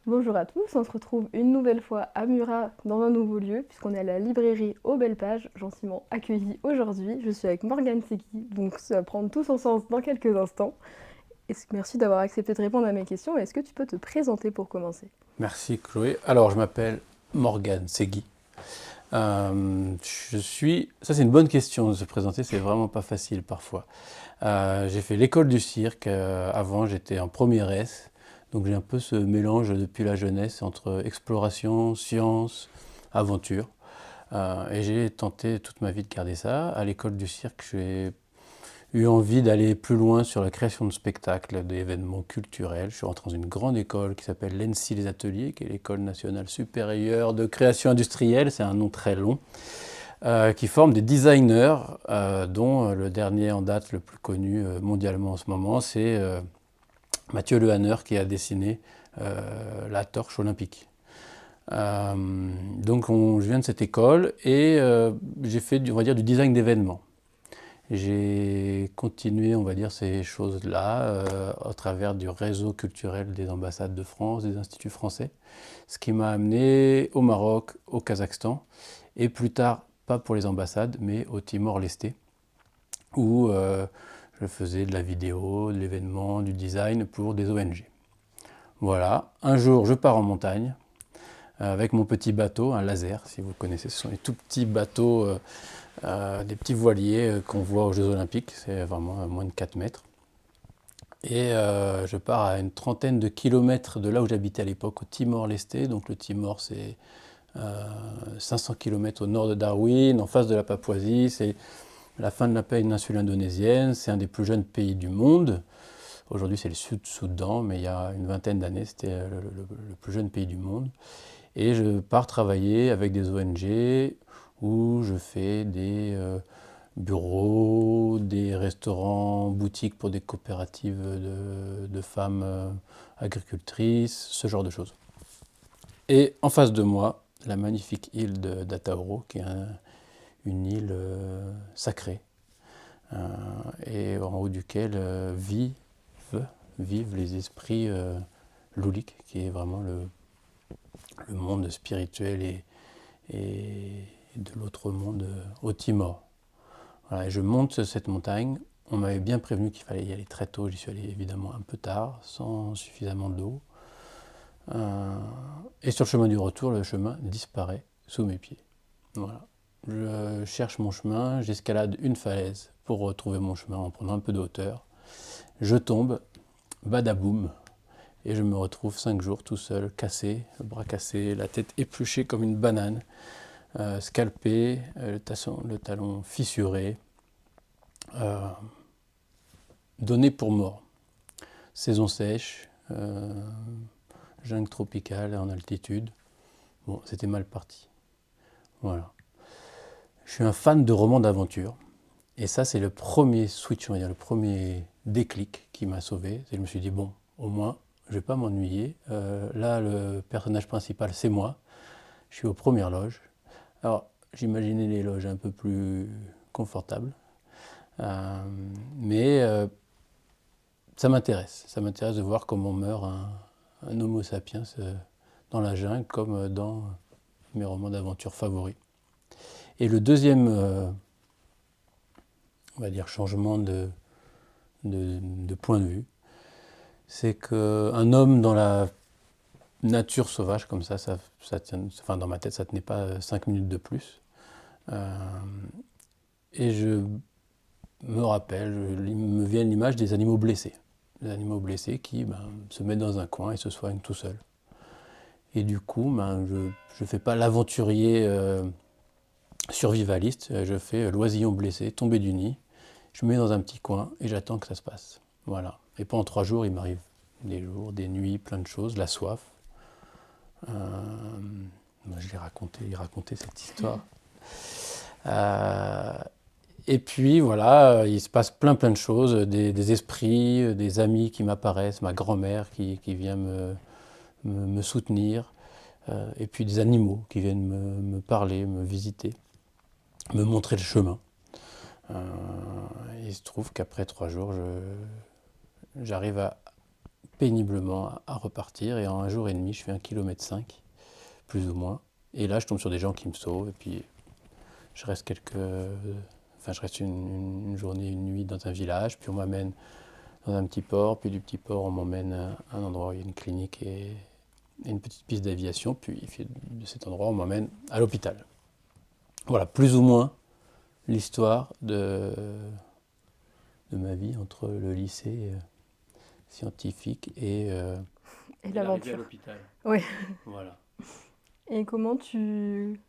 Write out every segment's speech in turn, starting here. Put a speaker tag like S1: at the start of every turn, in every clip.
S1: Bonjour à tous, on se retrouve une nouvelle fois à Murat dans un nouveau lieu puisqu'on est à la librairie aux Belles Pages, gentiment accueillie aujourd'hui. Je suis avec Morgane Segui, donc ça va prendre tout son sens dans quelques instants. Merci d'avoir accepté de répondre à mes questions. Est-ce que tu peux te présenter pour commencer?
S2: Merci Chloé. Alors, je m'appelle Morgane Segui. Ça c'est une bonne question de se présenter, c'est vraiment pas facile parfois. J'ai fait l'école du cirque, avant j'étais en première S, donc j'ai un peu ce mélange depuis la jeunesse entre exploration, science, aventure. Et j'ai tenté toute ma vie de garder ça. À l'école du cirque, j'ai eu envie d'aller plus loin sur la création de spectacles, d'événements culturels. Je suis rentré dans une grande école qui s'appelle l'ENSI Les Ateliers, qui est l'École nationale supérieure de création industrielle, c'est un nom très long, qui forme des designers, dont le dernier en date, le plus connu mondialement en ce moment, c'est Mathieu Lehanner qui a dessiné la torche olympique. Je viens de cette école et j'ai fait, on va dire, du design d'événements. J'ai continué, on va dire, ces choses-là au travers du réseau culturel des ambassades de France, des instituts français, ce qui m'a amené au Maroc, au Kazakhstan, et plus tard, pas pour les ambassades, mais au Timor-Leste, où je faisais de la vidéo, de l'événement, du design pour des ONG. Voilà, un jour je pars en montagne avec mon petit bateau, un laser, si vous connaissez, ce sont les tout petits bateaux des petits voiliers qu'on voit aux Jeux Olympiques, c'est vraiment à moins de 4 mètres. Et je pars à une trentaine de kilomètres de là où j'habitais à l'époque, au Timor-Leste. Donc le Timor, c'est 500 kilomètres au nord de Darwin, en face de la Papouasie. C'est la fin de la péninsule indonésienne. C'est un des plus jeunes pays du monde. Aujourd'hui, c'est le Sud-Soudan, mais il y a une vingtaine d'années, c'était le plus jeune pays du monde. Et je pars travailler avec des ONG où je fais des bureaux, des restaurants, boutiques pour des coopératives de femmes agricultrices, ce genre de choses. Et en face de moi, la magnifique île d'Atauro, qui est une île sacrée, et en haut duquel vivent les esprits louliques, qui est vraiment le monde spirituel et de l'autre monde au Timor. Voilà, et je monte cette montagne. On m'avait bien prévenu qu'il fallait y aller très tôt. J'y suis allé évidemment un peu tard, sans suffisamment d'eau. Et sur le chemin du retour, le chemin disparaît sous mes pieds. Voilà. Je cherche mon chemin, j'escalade une falaise pour retrouver mon chemin en prenant un peu de hauteur. Je tombe, badaboum, et je me retrouve 5 jours tout seul, cassé, le bras cassé, la tête épluchée comme une banane, scalpé, le talon fissuré, euh, donné pour mort. Saison sèche, jungle tropicale en altitude. Bon, c'était mal parti. Voilà. Je suis un fan de romans d'aventure. Et ça, c'est le premier switch, on va dire, le premier déclic qui m'a sauvé. Je me suis dit, bon, au moins, je ne vais pas m'ennuyer. Là, le personnage principal, c'est moi. Je suis aux premières loges. Alors, j'imaginais les loges un peu plus confortables. Euh, mais ça m'intéresse. Ça m'intéresse de voir comment meurt un Homo sapiens dans la jungle, comme dans mes romans d'aventure favoris. Et le deuxième, on va dire, changement de point de vue, c'est qu'un homme dans la nature sauvage, comme ça tient, enfin dans ma tête, ça tenait pas 5 minutes de plus. Euh, et je me rappelle, il me vient l'image des animaux blessés. Des animaux blessés qui se mettent dans un coin et se soignent tout seuls. Et du coup, je ne fais pas l'aventurier survivaliste, je fais l'oisillon blessé, tombé du nid. Je me mets dans un petit coin et j'attends que ça se passe. Voilà. Et pendant 3 jours, il m'arrive des jours, des nuits, plein de choses, la soif. Moi, je l'ai raconté, il racontait cette histoire. Euh, et puis voilà, il se passe plein de choses, des esprits, des amis qui m'apparaissent, ma grand-mère qui vient me soutenir, et puis des animaux qui viennent me parler, me visiter, me montrer le chemin. Il se trouve qu'après 3 jours, j'arrive à péniblement à repartir. Et en 1 jour et demi, je fais 1,5 km, plus ou moins. Et là, je tombe sur des gens qui me sauvent. Et puis, je reste je reste une journée, une nuit dans un village. Puis on m'amène dans un petit port. Puis du petit port, on m'emmène à un endroit où il y a une clinique et une petite piste d'aviation. Puis de cet endroit, on m'emmène à l'hôpital. Voilà, plus ou moins l'histoire de ma vie entre le lycée scientifique et
S1: Et
S2: l'arrivée à
S1: l'aventure.
S2: l'hôpital.
S1: Oui.
S2: Voilà.
S1: Et comment tu...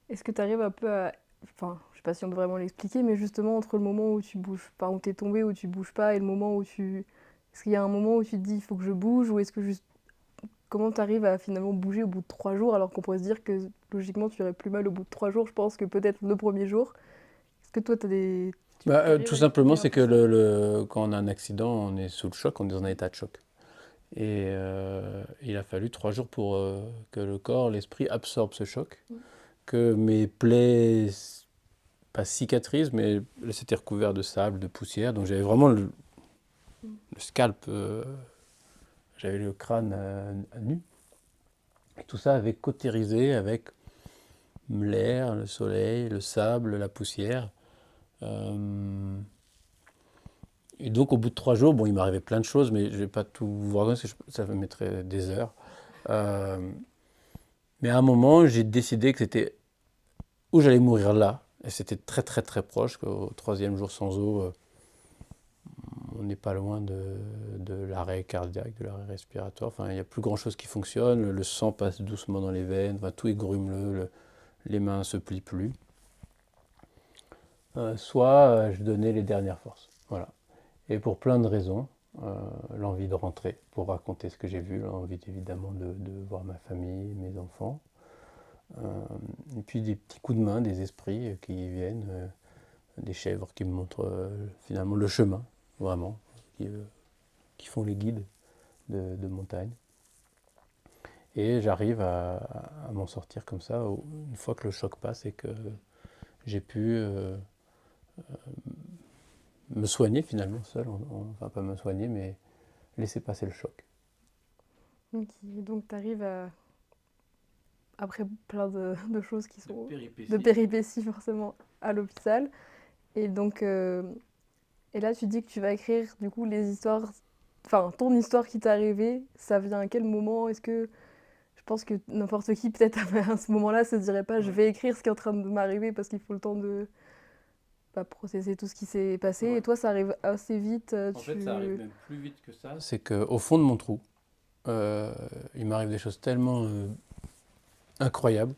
S1: Est-ce que tu arrives un peu à... Enfin, je sais pas si on peut vraiment l'expliquer, mais justement entre le moment où tu bouges, enfin où t'es tombé, où tu bouges pas, et le moment où tu... Est-ce qu'il y a un moment où tu te dis il faut que je bouge, ou est-ce que juste... Comment tu arrives à finalement bouger au bout de 3 jours, alors qu'on pourrait se dire que logiquement tu aurais plus mal au bout de 3 jours, je pense, que peut-être le premier jour. Est-ce que toi t'as des...
S2: Tout simplement, c'est que quand on a un accident, on est sous le choc, on est dans un état de choc. Et il a fallu 3 jours pour que le corps, l'esprit absorbe ce choc, que mes plaies, pas cicatrisent, mais c'était recouvert de sable, de poussière. Donc j'avais vraiment le scalp, j'avais le crâne à nu. Et tout ça avait cautérisé avec l'air, le soleil, le sable, la poussière. Et donc, au bout de 3 jours, bon, il m'arrivait plein de choses, mais je ne vais pas tout vous raconter, parce que ça me mettrait des heures. Euh, mais à un moment, j'ai décidé que c'était où j'allais mourir là. Et c'était très, très, très proche. Au 3e jour sans eau, on n'est pas loin de l'arrêt cardiaque, de l'arrêt respiratoire. Enfin, il n'y a plus grand-chose qui fonctionne. Le sang passe doucement dans les veines. Enfin, tout est grumeleux. Les mains ne se plient plus. Soit je donnais les dernières forces. Voilà. Et pour plein de raisons, l'envie de rentrer pour raconter ce que j'ai vu, l'envie évidemment de voir ma famille, mes enfants, et puis des petits coups de main des esprits qui viennent, des chèvres qui me montrent finalement le chemin, vraiment, qui font les guides de montagne. Et j'arrive à m'en sortir comme ça, une fois que le choc passe et que j'ai pu me soigner finalement seul, enfin pas me soigner, mais laisser passer le choc.
S1: Ok, donc tu arrives à... Après plein de choses qui sont... De péripéties forcément à l'hôpital. Et donc... Et là tu dis que tu vas écrire du coup les histoires... Enfin, ton histoire qui t'est arrivée, ça vient à quel moment? Est-ce que... Je pense que n'importe qui peut-être à ce moment-là se dirait pas je vais écrire ce qui est en train de m'arriver parce qu'il faut le temps de processer tout ce qui s'est passé.
S2: Ouais.
S1: Et toi, ça arrive assez vite.
S2: En fait, ça arrive même plus vite que ça. C'est qu'au fond de mon trou, il m'arrive des choses tellement incroyables,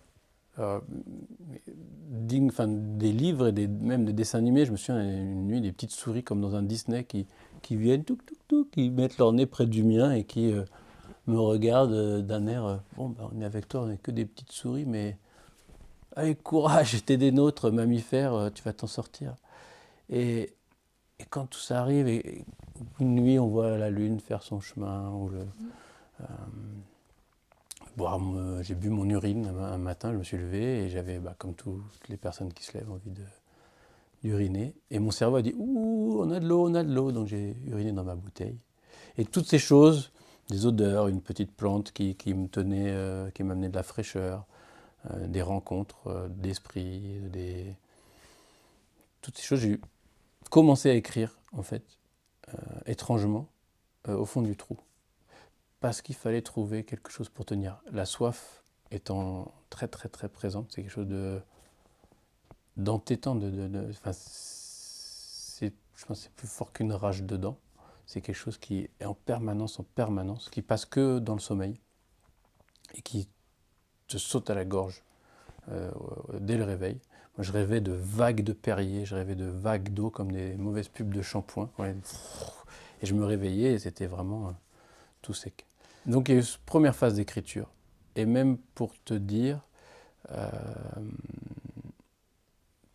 S2: dignes, enfin, des livres et même des dessins animés. Je me souviens une nuit des petites souris comme dans un Disney qui viennent, qui mettent leur nez près du mien et qui me regardent d'un air bon, bah, on est avec toi, on n'est que des petites souris, mais allez, courage, t'es des nôtres, mammifères, tu vas t'en sortir. Et, et quand tout ça arrive, et une nuit on voit la lune faire son chemin, ou j'ai bu mon urine un matin, je me suis levé et j'avais, comme toutes les personnes qui se lèvent, envie d'uriner. Et mon cerveau a dit ouh, on a de l'eau, on a de l'eau. Donc j'ai uriné dans ma bouteille. Et toutes ces choses, des odeurs, une petite plante qui me tenait, qui m'amenait de la fraîcheur, des rencontres d'esprit, toutes ces choses, j'ai commencé à écrire, en fait, étrangement, au fond du trou. Parce qu'il fallait trouver quelque chose pour tenir. La soif étant très très très présente, c'est quelque chose d'entêtant. Enfin, je pense que c'est plus fort qu'une rage dedans. C'est quelque chose qui est en permanence, qui passe que dans le sommeil et qui te saute à la gorge dès le réveil. Moi, je rêvais de vagues de Perrier, je rêvais de vagues d'eau comme des mauvaises pubs de shampoing. Ouais. Et je me réveillais et c'était vraiment tout sec. Donc il y a eu cette première phase d'écriture. Et même pour te dire,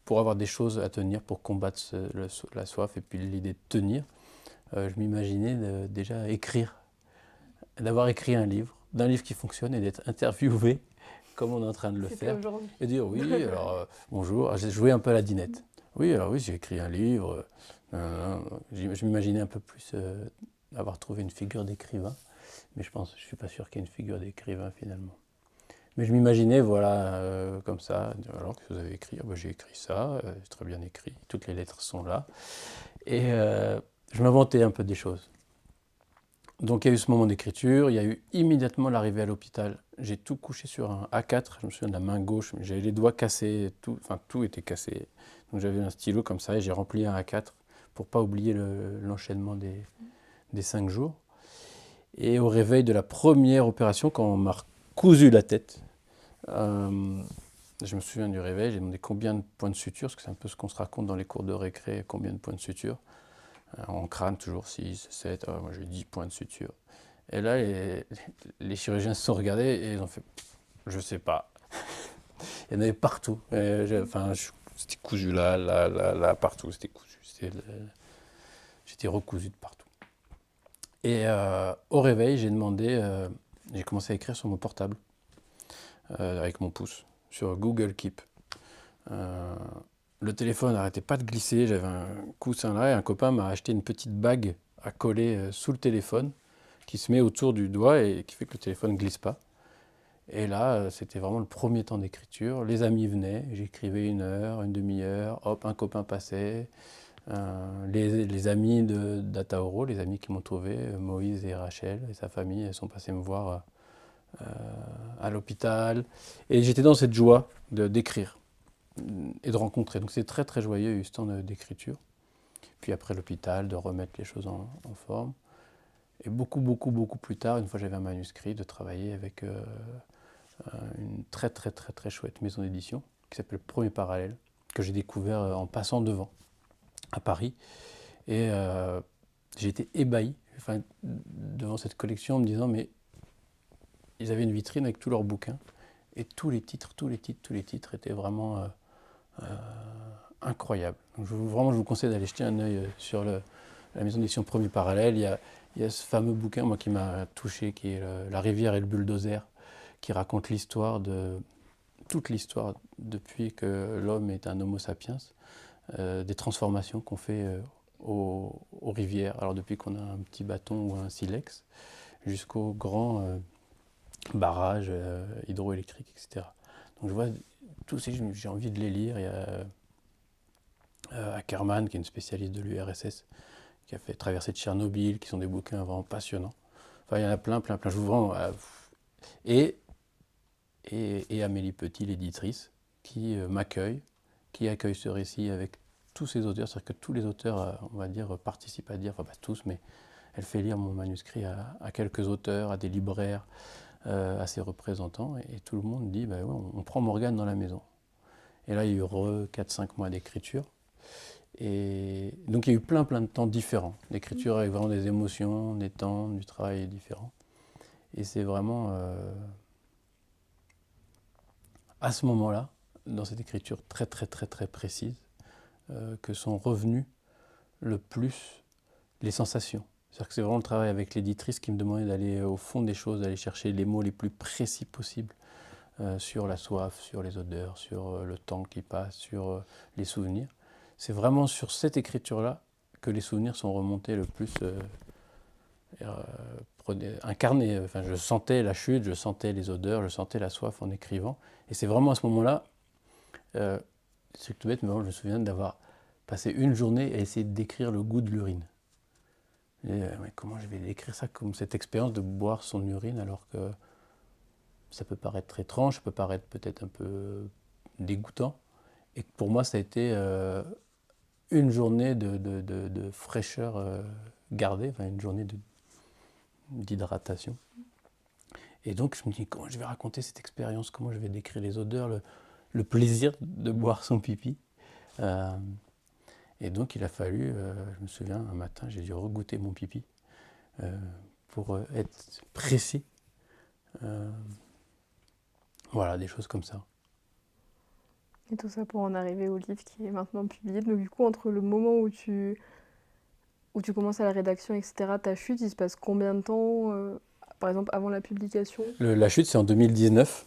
S2: pour avoir des choses à tenir, pour combattre la soif et puis l'idée de tenir, je m'imaginais déjà écrire, d'avoir écrit un livre, d'un livre qui fonctionne et d'être interviewé comme on est en train de le faire. Et dire oui, alors bonjour, j'ai joué un peu à la dinette. Oui, alors oui, j'ai écrit un livre. Je m'imaginais un peu plus avoir trouvé une figure d'écrivain. Mais je suis pas sûr qu'il y ait une figure d'écrivain finalement. Mais je m'imaginais, voilà, comme ça, alors que vous avez écrit, j'ai écrit ça, c'est très bien écrit, toutes les lettres sont là. Et je m'inventais un peu des choses. Donc il y a eu ce moment d'écriture, il y a eu immédiatement l'arrivée à l'hôpital. J'ai tout couché sur un A4, je me souviens de la main gauche, j'avais les doigts cassés, tout était cassé. Donc j'avais un stylo comme ça et j'ai rempli un A4 pour pas oublier l'enchaînement des 5 jours. Et au réveil de la première opération, quand on m'a recousu la tête, je me souviens du réveil, j'ai demandé combien de points de suture, parce que c'est un peu ce qu'on se raconte dans les cours de récré, combien de points de suture. En crâne, toujours 6, 7, moi j'ai 10 points de suture. Et là, les chirurgiens se sont regardés et ils ont fait, je sais pas. Il y en avait partout. C'était cousu là, partout, c'était cousu. J'étais recousu de partout. Et au réveil, j'ai commencé à écrire sur mon portable, avec mon pouce, sur Google Keep. Le téléphone n'arrêtait pas de glisser, j'avais un coussin là et un copain m'a acheté une petite bague à coller sous le téléphone qui se met autour du doigt et qui fait que le téléphone ne glisse pas. Et là, c'était vraiment le premier temps d'écriture. Les amis venaient, j'écrivais 1 heure, une demi-heure, hop, un copain passait. Les amis d'Ataoro, les amis qui m'ont trouvé, Moïse et Rachel et sa famille, elles sont passés me voir à l'hôpital. Et j'étais dans cette joie d'écrire et de rencontrer. Donc c'est très très joyeux, eu ce temps d'écriture. Puis après l'hôpital, de remettre les choses en forme. Et beaucoup plus tard, une fois j'avais un manuscrit, de travailler avec une très très très très chouette maison d'édition qui s'appelle Premier Parallèle, que j'ai découvert en passant devant à Paris. Et j'ai été ébahi devant cette collection en me disant, mais ils avaient une vitrine avec tous leurs bouquins et tous les titres étaient vraiment incroyables. Donc je vous conseille d'aller jeter un œil sur la maison d'édition Premier Parallèle. Il y a ce fameux bouquin moi, qui m'a touché, qui est La rivière et le bulldozer, qui raconte toute l'histoire depuis que l'homme est un homo sapiens, des transformations qu'on fait aux rivières. Alors depuis qu'on a un petit bâton ou un silex, jusqu'aux grands barrages hydroélectriques, etc. Donc je vois tous ces, j'ai envie de les lire. Il y a Ackerman, qui est une spécialiste de l'URSS, qui a fait Traversée de Tchernobyl, qui sont des bouquins vraiment passionnants. Enfin, il y en a plein. Je vous vends. Et Amélie Petit, l'éditrice, qui m'accueille, qui accueille ce récit avec tous ses auteurs. C'est-à-dire que tous les auteurs, on va dire, participent à dire, enfin pas tous, mais elle fait lire mon manuscrit à quelques auteurs, à des libraires, à ses représentants. Et tout le monde dit, ouais, on prend Morgane dans la maison. Et là, il y a eu 4-5 mois d'écriture. Et donc il y a eu plein de temps différents, d'écriture avec vraiment des émotions, des temps, du travail différent. Et c'est vraiment à ce moment-là, dans cette écriture très précise, que sont revenues le plus les sensations. C'est-à-dire que c'est vraiment le travail avec l'éditrice qui me demandait d'aller au fond des choses, d'aller chercher les mots les plus précis possibles sur la soif, sur les odeurs, sur le temps qui passe, sur les souvenirs. C'est vraiment sur cette écriture-là que les souvenirs sont remontés le plus incarnés. Enfin, je sentais la chute, je sentais les odeurs, je sentais la soif en écrivant. Et c'est vraiment à ce moment-là, c'est tout bête, mais je me souviens d'avoir passé une journée à essayer de décrire le goût de l'urine. Et comment je vais décrire ça, comme cette expérience de boire son urine, alors que ça peut paraître étrange, ça peut paraître peut-être un peu dégoûtant. Et pour moi, ça a été une journée de fraîcheur gardée, enfin une journée d'hydratation. Et donc je me dis, comment je vais raconter cette expérience, comment je vais décrire les odeurs, le plaisir de boire son pipi. Et donc il a fallu, je me souviens, un matin, j'ai dû regoûter mon pipi pour être précis. Voilà, des choses comme ça.
S1: Et tout ça pour en arriver au livre qui est maintenant publié. Donc du coup, entre le moment où tu commences à la rédaction, etc., ta chute, il se passe combien de temps, par exemple, avant la publication?
S2: La chute, c'est en 2019.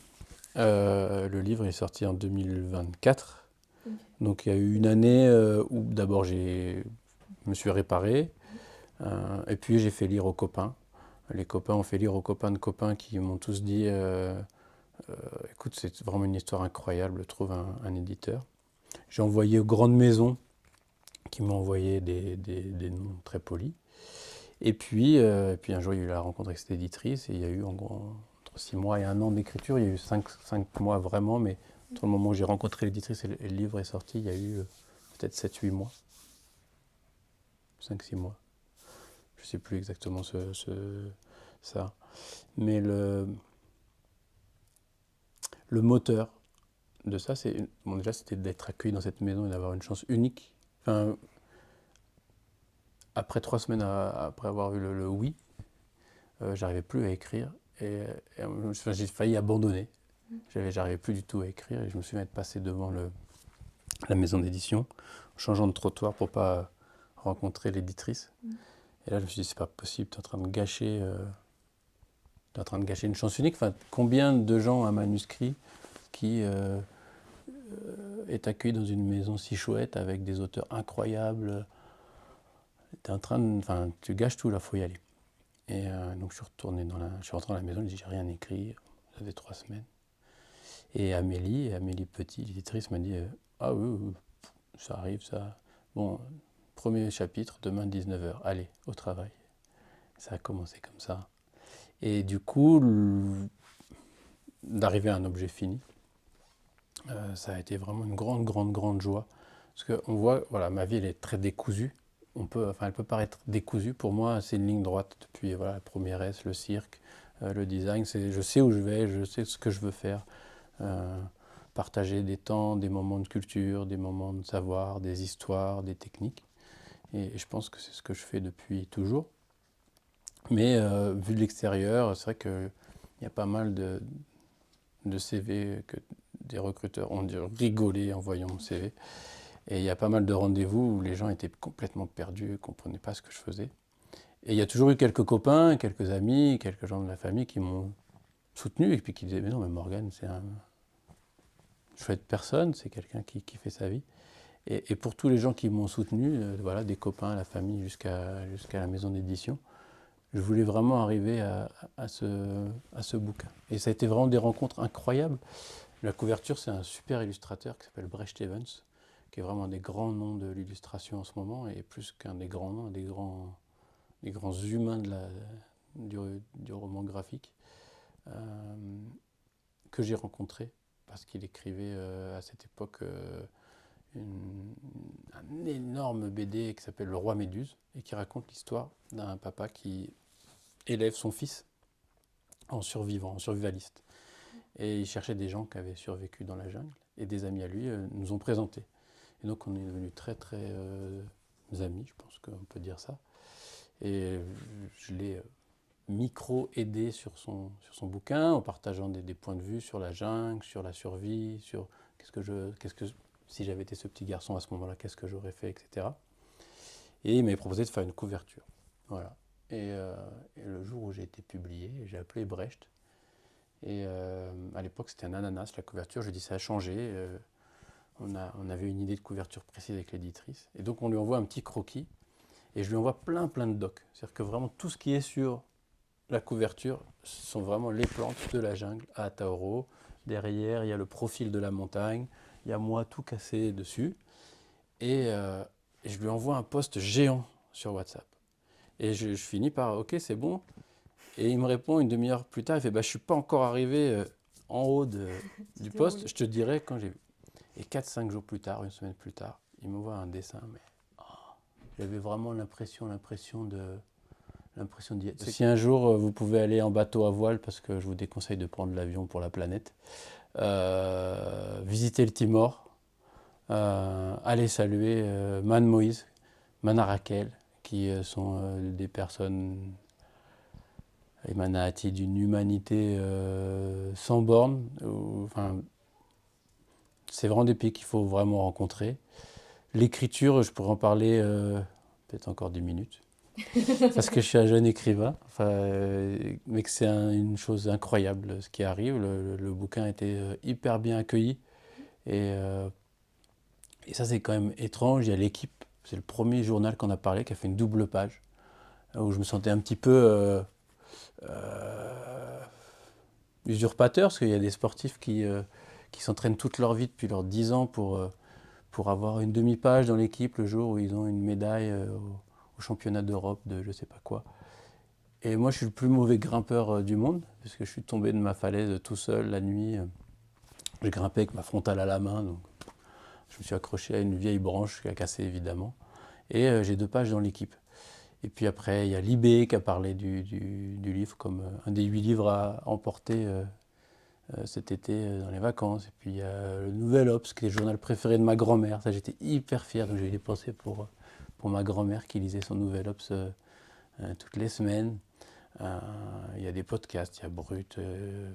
S2: Le livre est sorti en 2024. Okay. Donc il y a eu une année où d'abord je me suis réparé. Et puis j'ai fait lire aux copains. Les copains ont fait lire aux copains de copains qui m'ont tous dit écoute, c'est vraiment une histoire incroyable, trouve un éditeur. J'ai envoyé aux grandes maisons qui m'ont envoyé des noms très polis. Et puis un jour, il y a eu la rencontre avec cette éditrice et il y a eu en gros, entre 6 mois et 1 an d'écriture. Il y a eu 5 mois vraiment, mais entre le moment où j'ai rencontré l'éditrice et le livre est sorti, il y a eu peut-être 7-8 mois. 5-6 mois. Je ne sais plus exactement ça. Mais le moteur de ça, déjà, c'était d'être accueilli dans cette maison et d'avoir une chance unique. Enfin, après 3 semaines après avoir eu le oui, j'arrivais plus à écrire et j'ai failli abandonner. J'arrivais plus du tout à écrire et je me suis mis à être passé devant la maison d'édition, en changeant de trottoir pour pas rencontrer l'éditrice. Et là, je me suis dit, c'est pas possible, tu es en train de gâcher une chance unique. Enfin, combien de gens, un manuscrit qui est accueilli dans une maison si chouette avec des auteurs incroyables, tu gâches tout, là, faut y aller. Et donc je suis rentré dans la maison, je dis j'ai rien écrit, ça fait 3 semaines. Et Amélie Petit, l'éditrice, m'a dit ah oui, ça arrive, ça. Bon, premier chapitre, demain 19h, allez, au travail. Ça a commencé comme ça. Et du coup, d'arriver à un objet fini, ça a été vraiment une grande joie. Parce qu'on voit, voilà, ma vie, elle est très décousue. Elle peut paraître décousue. Pour moi, c'est une ligne droite depuis voilà, la première S, le cirque, le design. Je sais où je vais, je sais ce que je veux faire. Partager des temps, des moments de culture, des moments de savoir, des histoires, des techniques. Et je pense que c'est ce que je fais depuis toujours. Mais vu de l'extérieur, c'est vrai qu'il y a pas mal de CV que des recruteurs ont dû rigoler en voyant mon CV. Et il y a pas mal de rendez-vous où les gens étaient complètement perdus, ne comprenaient pas ce que je faisais. Et il y a toujours eu quelques copains, quelques amis, quelques gens de la famille qui m'ont soutenu et puis qui disaient mais non, mais Morgane, c'est un chouette personne, c'est quelqu'un qui fait sa vie. Et pour tous les gens qui m'ont soutenu, voilà, des copains, la famille, jusqu'à la maison d'édition, je voulais vraiment arriver à ce bouquin. Et ça a été vraiment des rencontres incroyables. La couverture, c'est un super illustrateur qui s'appelle Brecht Evans, qui est vraiment un des grands noms de l'illustration en ce moment, et plus qu'un des grands noms, des grands humains du roman graphique, que j'ai rencontré, parce qu'il écrivait à cette époque un énorme BD qui s'appelle Le Roi Méduse, et qui raconte l'histoire d'un papa qui élève son fils en survivant, en survivaliste. Et il cherchait des gens qui avaient survécu dans la jungle, et des amis à lui nous ont présentés. Et donc on est devenus très amis, je pense qu'on peut dire ça. Et je l'ai micro-aidé sur son bouquin, en partageant des points de vue sur la jungle, sur la survie, sur si j'avais été ce petit garçon à ce moment-là, qu'est-ce que j'aurais fait, etc. Et il m'avait proposé de faire une couverture. Voilà. Et le jour où j'ai été publié, j'ai appelé Brecht. Et à l'époque, c'était un ananas, la couverture. Je dis ça a changé. On avait une idée de couverture précise avec l'éditrice. Et donc, on lui envoie un petit croquis. Et je lui envoie plein de docs. C'est-à-dire que vraiment, tout ce qui est sur la couverture, ce sont vraiment les plantes de la jungle à Atauro. Derrière, il y a le profil de la montagne. Il y a moi tout cassé dessus. Et je lui envoie un post géant sur WhatsApp. Et je finis par « Ok, c'est bon ». Et il me répond une demi-heure plus tard, il fait « Je ne suis pas encore arrivé en haut du poste, je te dirai quand j'ai vu ». Et 4-5 jours plus tard, une semaine plus tard, il m'envoie un dessin, mais j'avais vraiment l'impression d'y être. Si un jour vous pouvez aller en bateau à voile, parce que je vous déconseille de prendre l'avion pour la planète, visitez le Timor, allez saluer Man Moïse, Mana Raquel, qui sont des personnes émanati d'une humanité sans bornes. C'est vraiment des pays qu'il faut vraiment rencontrer. L'écriture, je pourrais en parler peut-être encore 10 minutes, parce que je suis un jeune écrivain, mais que c'est une chose incroyable ce qui arrive. Le bouquin a été hyper bien accueilli, et ça c'est quand même étrange. Il y a l'équipe, c'est le premier journal qu'on a parlé, qui a fait une double page. où je me sentais un petit peu usurpateur, parce qu'il y a des sportifs qui s'entraînent toute leur vie depuis leurs 10 ans pour avoir une demi-page dans l'équipe le jour où ils ont une médaille au championnat d'Europe de je sais pas quoi. Et moi, je suis le plus mauvais grimpeur du monde, parce que je suis tombé de ma falaise tout seul la nuit. J'ai grimpé avec ma frontale à la main, donc je me suis accroché à une vieille branche qui a cassé évidemment. Et j'ai 2 pages dans l'équipe. Et puis après, il y a Libé qui a parlé du livre comme un des 8 livres à emporter cet été dans les vacances. Et puis il y a le Nouvel Obs, qui est le journal préféré de ma grand-mère. Ça, j'étais hyper fier, donc j'ai dépensé pour ma grand-mère qui lisait son Nouvel Obs toutes les semaines. Il y a des podcasts, il y a Brut,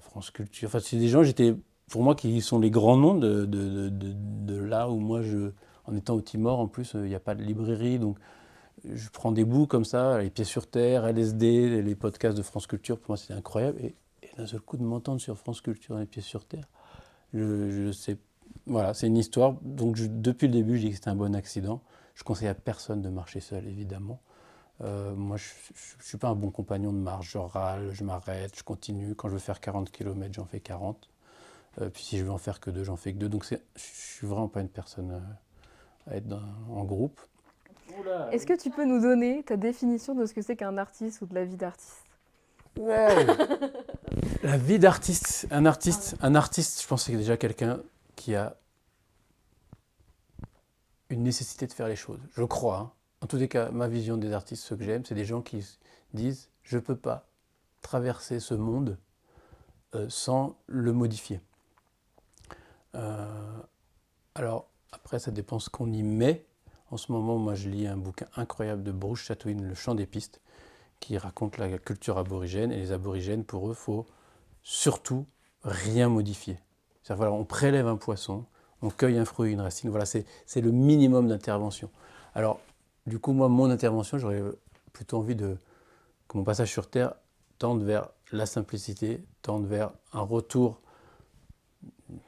S2: France Culture. Enfin, c'est des gens, pour moi, qui sont les grands noms de là où moi, en étant au Timor, en plus, il n'y a pas de librairie. Donc, je prends des bouts comme ça, les pieds sur terre, LSD, les podcasts de France Culture. Pour moi, c'était incroyable. Et d'un seul coup, de m'entendre sur France Culture, les pieds sur terre, je sais. Voilà, c'est une histoire. Donc, depuis le début, je dis que c'était un bon accident. Je conseille à personne de marcher seul, évidemment. Moi, je ne suis pas un bon compagnon de marche. Je râle, je m'arrête, je continue. Quand je veux faire 40 km, j'en fais 40. Puis si je veux en faire que 2, j'en fais que 2. Donc je ne suis vraiment pas une personne à être en groupe.
S1: Est-ce que tu peux nous donner ta définition de ce que c'est qu'un artiste ou de la vie d'artiste?
S2: Ouais. La vie d'artiste. Un artiste, je pense que c'est déjà quelqu'un qui a une nécessité de faire les choses. Je crois. Hein. En tous les cas, ma vision des artistes, ceux que j'aime, c'est des gens qui disent « je ne peux pas traverser ce monde sans le modifier ». Alors, après, ça dépend ce qu'on y met. En ce moment, moi, je lis un bouquin incroyable de Bruce Chatwin, Le chant des pistes, qui raconte la culture aborigène. Et les aborigènes, pour eux, il faut surtout rien modifier. C'est-à-dire, voilà, on prélève un poisson, on cueille un fruit, une racine. Voilà, c'est le minimum d'intervention. Alors, du coup, moi, mon intervention, j'aurais plutôt envie que mon passage sur Terre tende vers la simplicité, tende vers un retour.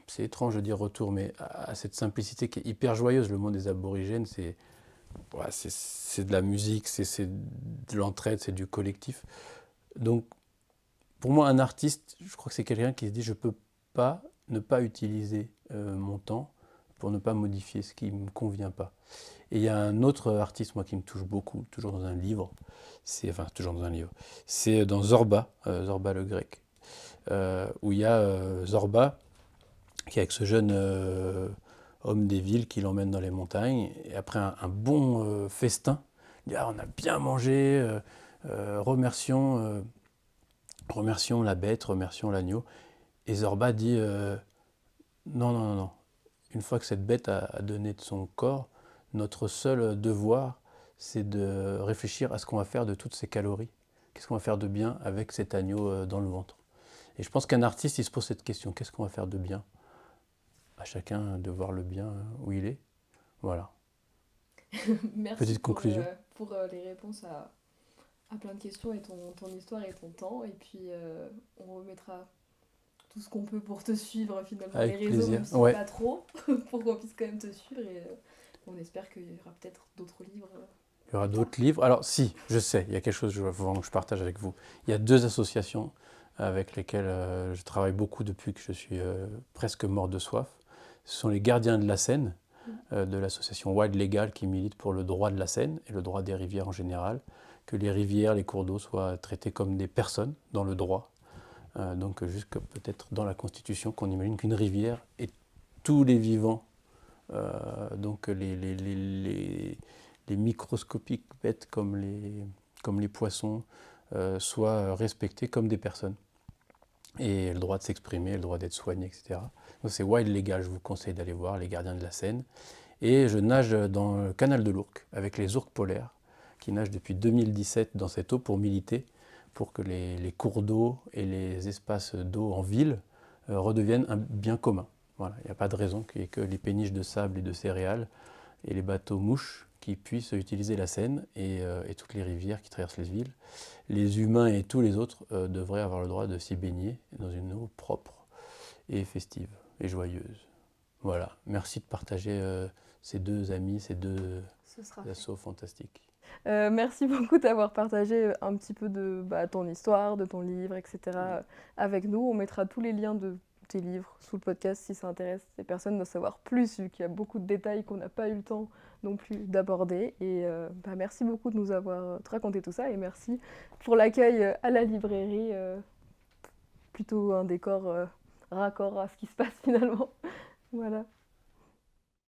S2: C'est étrange de dire retour, mais à cette simplicité qui est hyper joyeuse. Le monde des aborigènes, c'est de la musique, c'est de l'entraide, c'est du collectif. Donc, pour moi, un artiste, je crois que c'est quelqu'un qui se dit je ne peux pas ne pas utiliser mon temps pour ne pas modifier ce qui ne me convient pas. Et il y a un autre artiste, moi, qui me touche beaucoup, toujours dans un livre, toujours dans un livre, c'est dans Zorba, Zorba le grec, où il y a Zorba, qui est avec ce jeune homme des villes qui l'emmène dans les montagnes. Et après un bon festin, il dit ah, on a bien mangé, remercions la bête, remercions l'agneau. Et Zorba dit non, non, non, non. Une fois que cette bête a donné de son corps, notre seul devoir, c'est de réfléchir à ce qu'on va faire de toutes ces calories. Qu'est-ce qu'on va faire de bien avec cet agneau dans le ventre? Et je pense qu'un artiste, il se pose cette question, qu'est-ce qu'on va faire de bien? À chacun de voir le bien où il est. Voilà.
S1: Merci
S2: Petite conclusion.
S1: pour les réponses à plein de questions et ton histoire et ton temps. Et puis, on remettra tout ce qu'on peut pour te suivre finalement
S2: Avec
S1: les réseaux,
S2: plaisir.
S1: même si
S2: Ouais.
S1: pas trop, pour qu'on puisse quand même te suivre. Et on espère qu'il y aura peut-être d'autres livres.
S2: Il y aura d'autres livres. Alors si, je sais, il y a quelque chose que je partage avec vous. Il y a 2 associations avec lesquelles je travaille beaucoup depuis que je suis presque mort de soif. Ce sont les Gardiens de la Seine, de l'association Wild Legal qui milite pour le droit de la Seine et le droit des rivières en général, que les rivières, les cours d'eau soient traités comme des personnes dans le droit. Donc juste peut-être dans la Constitution qu'on imagine qu'une rivière et tous les vivants, donc les microscopiques bêtes comme les poissons, soient respectés comme des personnes. Et le droit de s'exprimer, le droit d'être soigné, etc. Donc c'est Wild Legal, je vous conseille d'aller voir, les Gardiens de la Seine. Et je nage dans le canal de l'Ourcq avec les ourques polaires qui nagent depuis 2017 dans cette eau pour militer pour que les cours d'eau et les espaces d'eau en ville redeviennent un bien commun. Voilà, il n'y a pas de raison qu'il n'y ait que les péniches de sable et de céréales et les bateaux mouches qui puissent utiliser la Seine et toutes les rivières qui traversent les villes. Les humains et tous les autres devraient avoir le droit de s'y baigner dans une eau propre et festive et joyeuse. Voilà, merci de partager ces 2 amis, ces 2 assos fantastiques.
S1: Merci beaucoup d'avoir partagé un petit peu de ton histoire, de ton livre, etc. avec nous. On mettra tous les liens de tes livres sous le podcast si ça intéresse les personnes de savoir plus, vu qu'il y a beaucoup de détails qu'on n'a pas eu le temps non plus d'aborder. Et merci beaucoup de nous avoir raconté tout ça et merci pour l'accueil à la librairie. Plutôt un décor raccord à ce qui se passe finalement. Voilà.